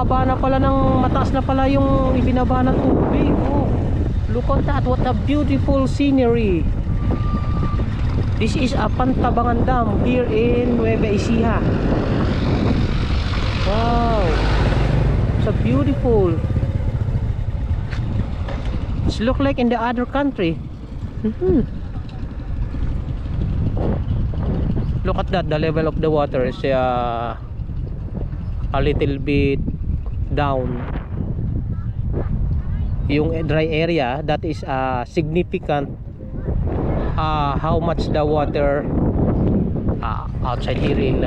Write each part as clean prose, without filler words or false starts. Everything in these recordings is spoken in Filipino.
baba na pala ng mataas na pala yung ibinaba ng tubig. Oh, look at that, what a beautiful scenery. This is a Pantabangan Dam here in Nueva Ecija. Wow, so beautiful. It's look like in the other country. Look at that, the level of the water is a little bit down. Yung dry area, that is significant how much the water outside here in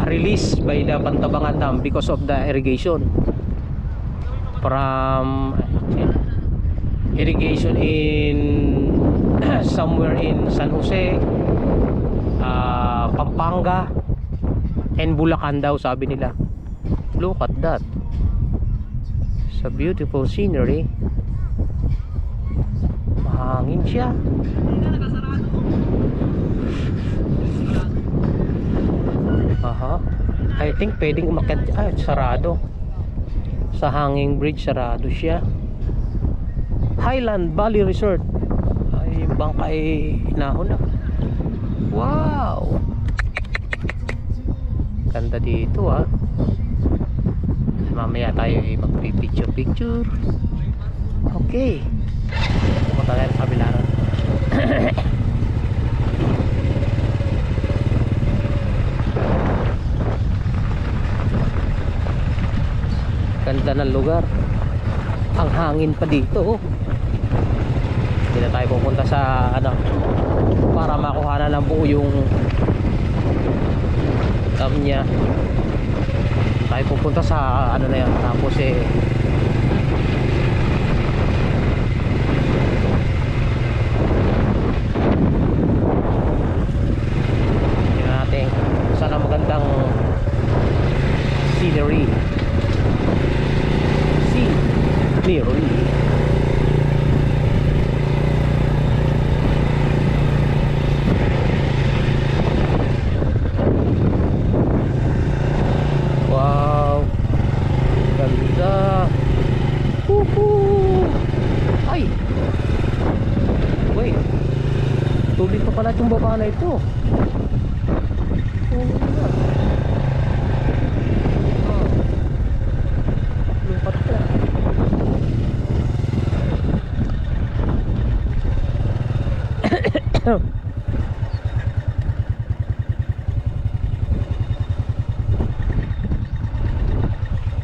released by the Pantabangan Dam because of the irrigation from irrigation in somewhere in San Jose, Pampanga and Bulacan daw, sabi nila. Look at that, it's a beautiful scenery. Mahangin siya. I think pwedeng umakyat. Sarado. Sa hanging bridge, sarado siya. Highland Valley Resort. Ay, yung bangka ay hinahon na. Wow, ganda dito mamaya tayo ay mag-picture. Okay, pumunta tayo sa kabilaan. Ganda ng lugar, ang hangin pa dito. Hindi na tayo pupunta sa para makuha na ng buo yung dam niya. Tayo pupunta sa na yan, tapos tingnan natin saan ang magandang scenery. Wow, ganda. Ay, wait, tubig pa pala itong baba na ito. Lupat ka.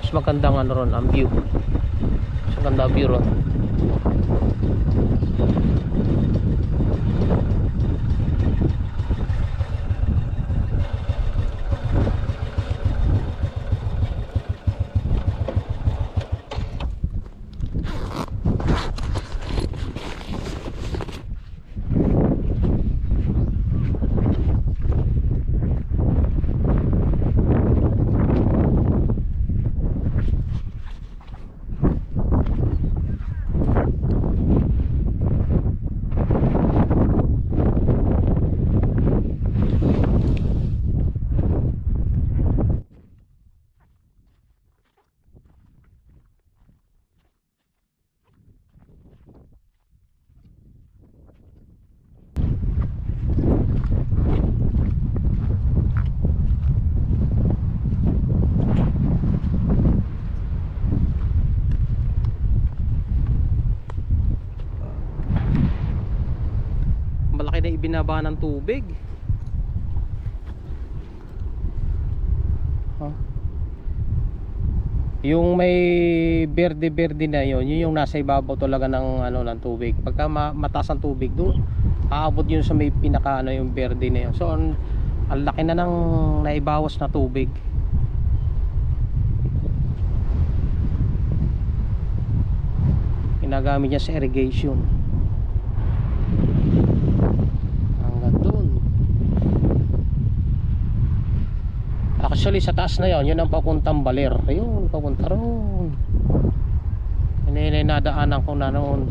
Mas magandang ron ang view. Mas maganda view ron. Malaki na ibinaba ng tubig. Yung may berde-berde na yun yung nasa ibabaw talaga ng ng tubig. Pagka mataas ang tubig doon, aabot yun sa may pinaka yung berde na yun. So ang laki na ng naibawas na tubig. Ginagamit niya sa irrigation. Actually sa taas na yun ang papuntang Baler. Ayun, papunta roon. Nadaanan ko na noon.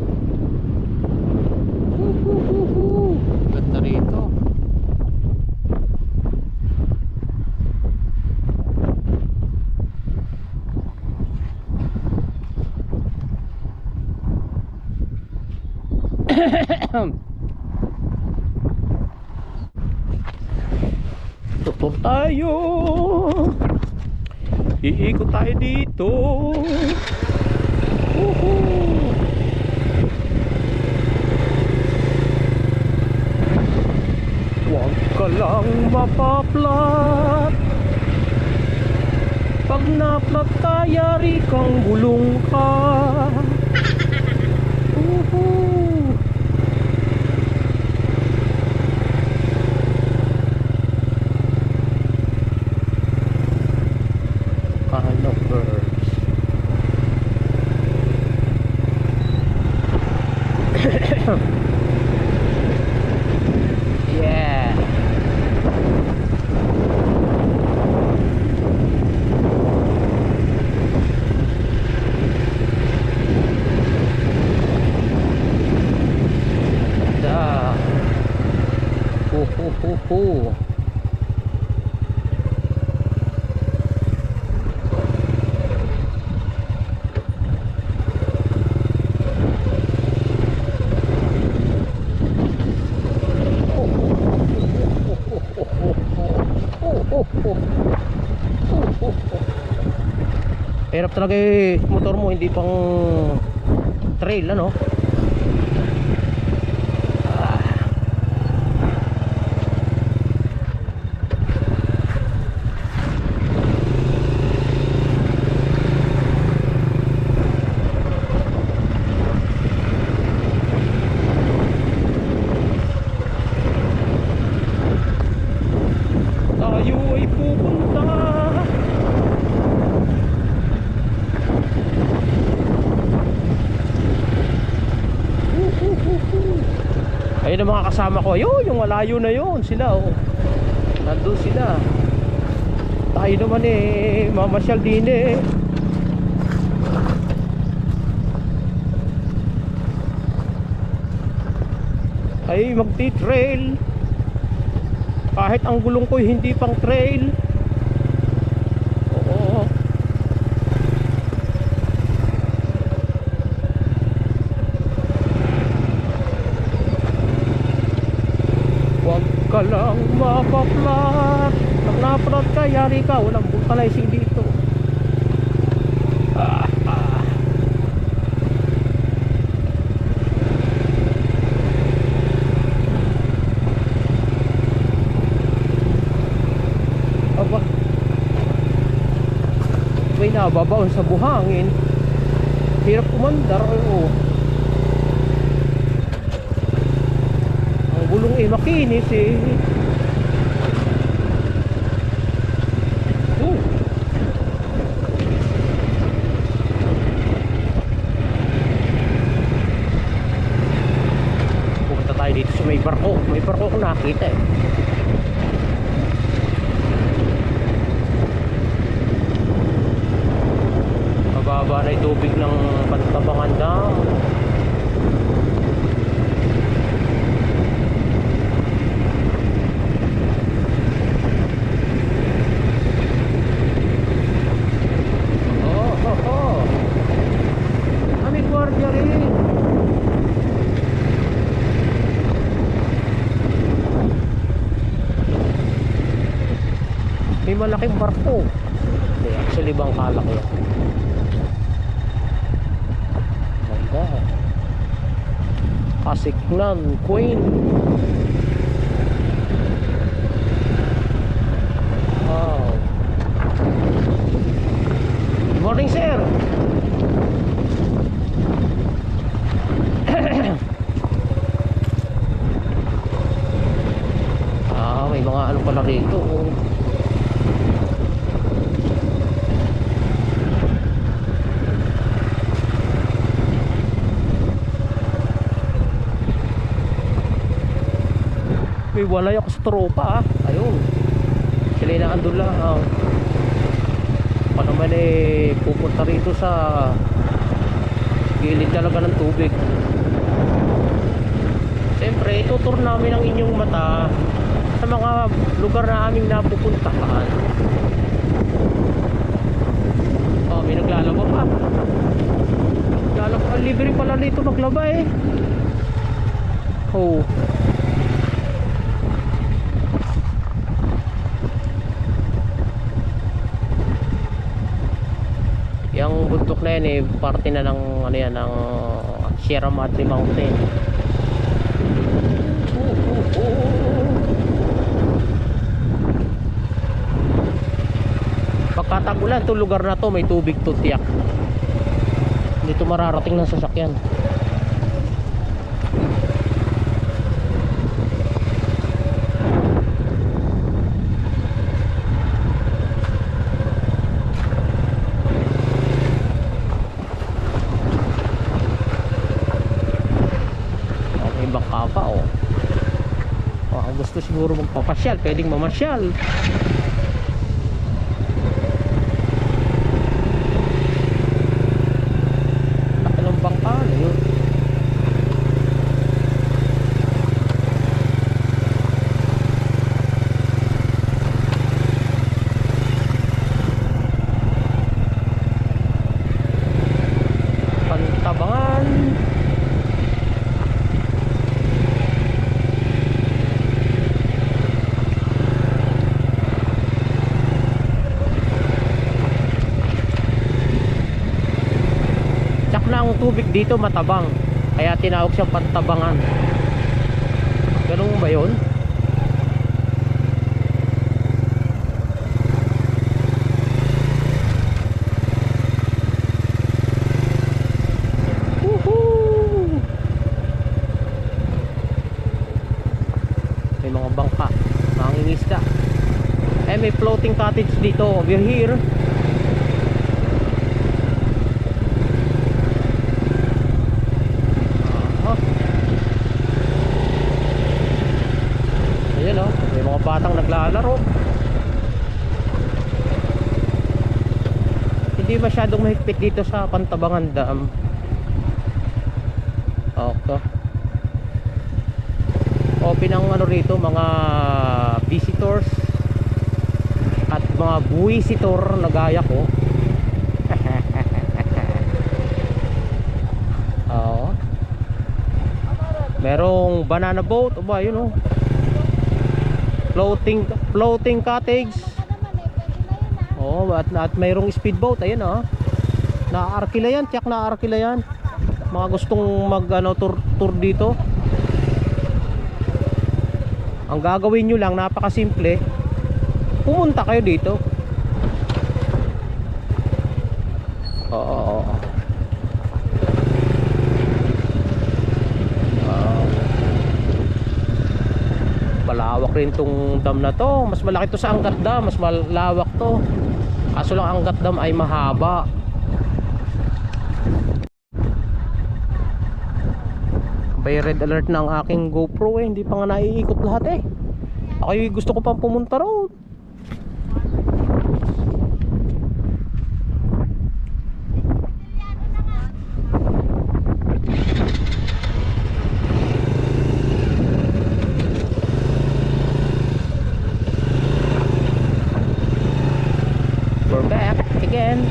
Ganda rito. Tutor tayo. Iikot tayo dito. Huwag ka lang mapaplat. Pag naplat ka, yari kang gulong ka. Kind of birds. Yeah. Da. Ho. Hirap talaga motor mo, hindi pang trail ano. Tayo ay pupunta. Ayun ang mga kasama ko. Ayun, yung malayo na yun. Sila oh. Nandun sila. Tayo naman mamasyal din ay magti-trail. Kahit ang gulong ko hindi pang trail. Oo. Huwag ka lang mapaplat. Pag naplat ka, yari ka. Walang vulcanizing dito. Aba, may nababaon sa buhangin. Hirap umandar. Oo. Ang gulong makinis Pupunta tayo dito sa may barko. May barko ko nakita Mababa na yung tubig ng Pantabangan Dam. May gwardiya rin. May malaking barko. Actually bang kalak yan? Ganda. Kasiknan Queen. Wow. Good morning sir. May mga ano pala rito. May walay ako sa tropa ayun. Sila na andun lang pa naman pupunta rito sa gilid talaga ng tubig. Siyempre itutur namin ang inyong mata sa mga lugar na aming napupuntahan. May naglalaba pa. Libre pala dito maglaba Yahoo! Yung bundok na yan eh, parte na ng ano yan, ng Sierra Madre Mountain. Pagkatagulan to lugar na to, may tubig to tiyak. Dito mararating ng sasakyan. Okay, baka pa oh. Kung gusto siguro magpapasyal, pwedeng mamasyal. Ang tubig dito matabang, kaya tinawag siyang Pantabangan. Ganun ba yun? Woohoo! May mga bangka, mangingisda. Eh, may floating cottage dito over here. Batang naglalaro. Hindi masyadong mahigpit dito sa Pantabangan Dam. Okay. Open ang ano rito, mga visitors at mga buwisitor na gaya ko. Oo. Merong banana boat, o ba yun oh. Floating cottage. Oh, at mayroong speedboat, ayun oh. Naarkila yan, tiyak naarkila yan. Mga gustong mag ano, tour dito. Ang gagawin nyo lang, napakasimple. Pumunta kayo dito. Oo. Malawak rin tong dam na to. Mas malaki to sa Angat Dam. Mas malawak to. Kaso lang Angat Dam ay mahaba. May red alert na ang aking GoPro eh. Hindi pa nga naiikot lahat eh. Ako gusto ko pang pumunta road. We're back again.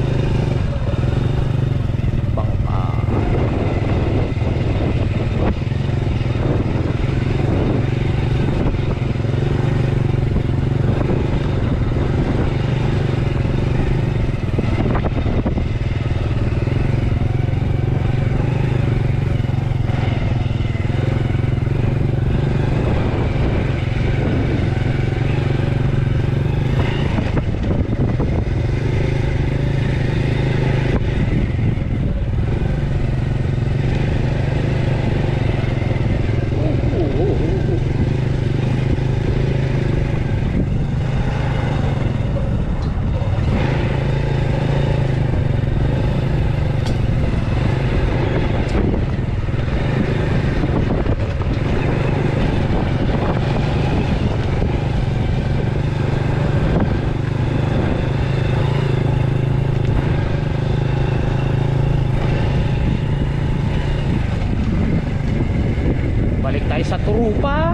Balik tayo sa Turupa.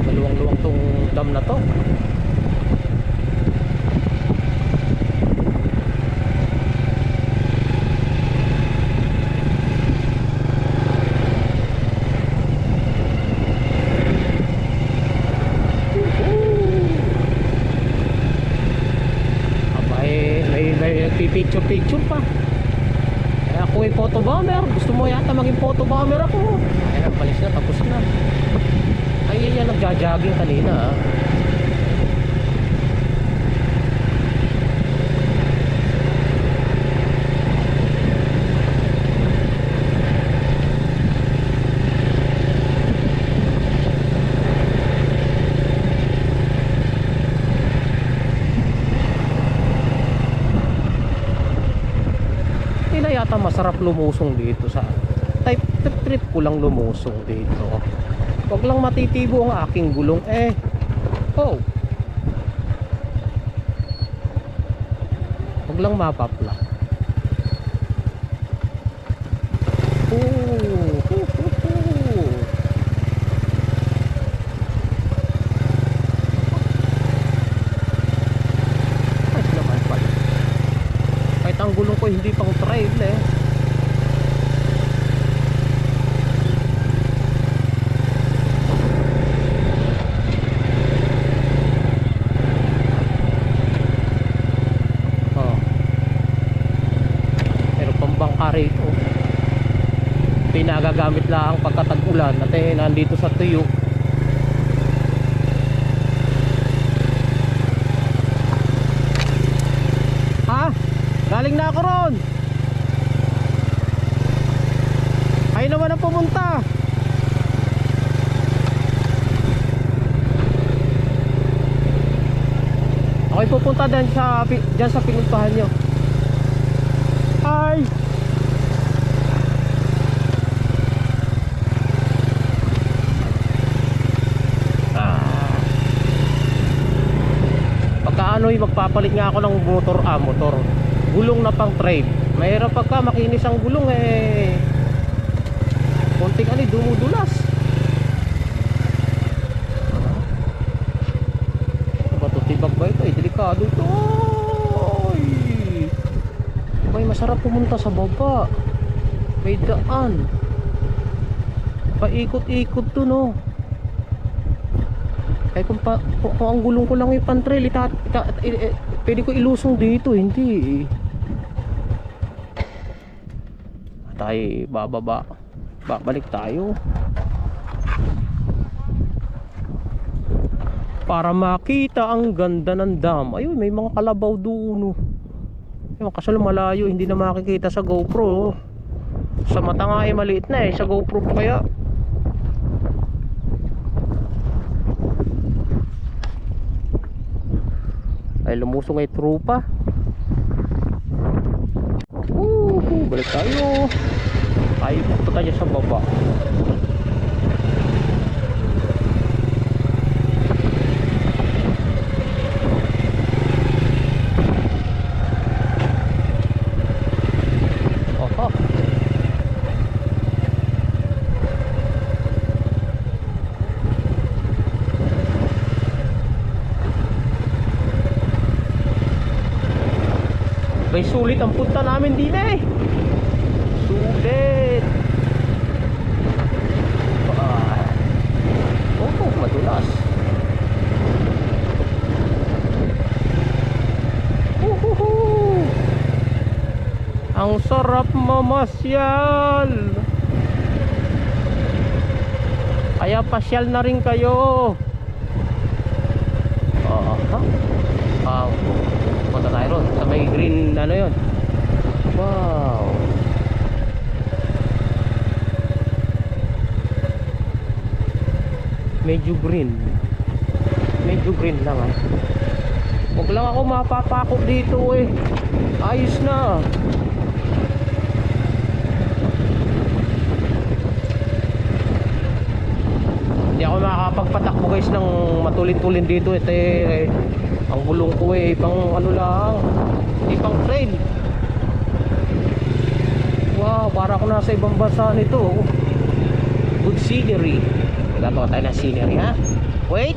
Maluwang-luwang tong dam na to. picture pa. Kaya ako ay photo bomber. Gusto mo yata maging photo bomber ako. Ayan, balis na, tapos na. Ay, yan nagja-jogging kanina ah. Yata masarap lumusong dito sa type trip ko lang lumusong dito. Wag lang matitibo ang aking gulong eh. Oh, wag lang mapapla. Ang gulong ko hindi pang trail eh. Oh. Pero pambangka rito. Pinagagamit lang pagkatag-ulan at eh, nandito sa tuyo. Galing na ako ron. Kayo naman ang pumunta. Ako'y pupunta dyan sa pinuntahan nyo. Hi. Pagka ano'y magpapalit nga ako ng motor. Gulong na pang trail. Mahirap pagka makinis ang gulong eh. Konting dumudulas. Bato tibag ba ito? Delikado ito. Ay, masarap pumunta sa baba. May daan. Paikot-ikot to no. Kaya kung ang gulong ko lang yung pang trail, pwede ko ilusong dito. Hindi tayo bababa, babalik tayo para makita ang ganda ng dam. Ayun, may mga kalabaw doon. Kaso malayo, hindi na makikita sa GoPro. Sa mata nga ay maliit na eh, sa GoPro pa kaya. Ay, lumusong ay trupa. Balik tayo. Ay, punta tayo sa baba. Oho. May sulit ang punta namin din eh. Sulit. Oh, madulas. Ang sarap mamasyal. Kaya pasyal na rin kayo. Punta tayo ron sa may green yun. Wow. Medyo green lang ah. Huwag lang ako mapapakot dito eh. Ayos na. Hindi ako makakapagpatakbo guys ng matulin-tulin dito. Ito eh, ang gulong ko eh pang lang, pang trail. Wow, para ako nasa ibang bansa nito. Good scenery. Gagawa tayo ng scenery ha. Wait.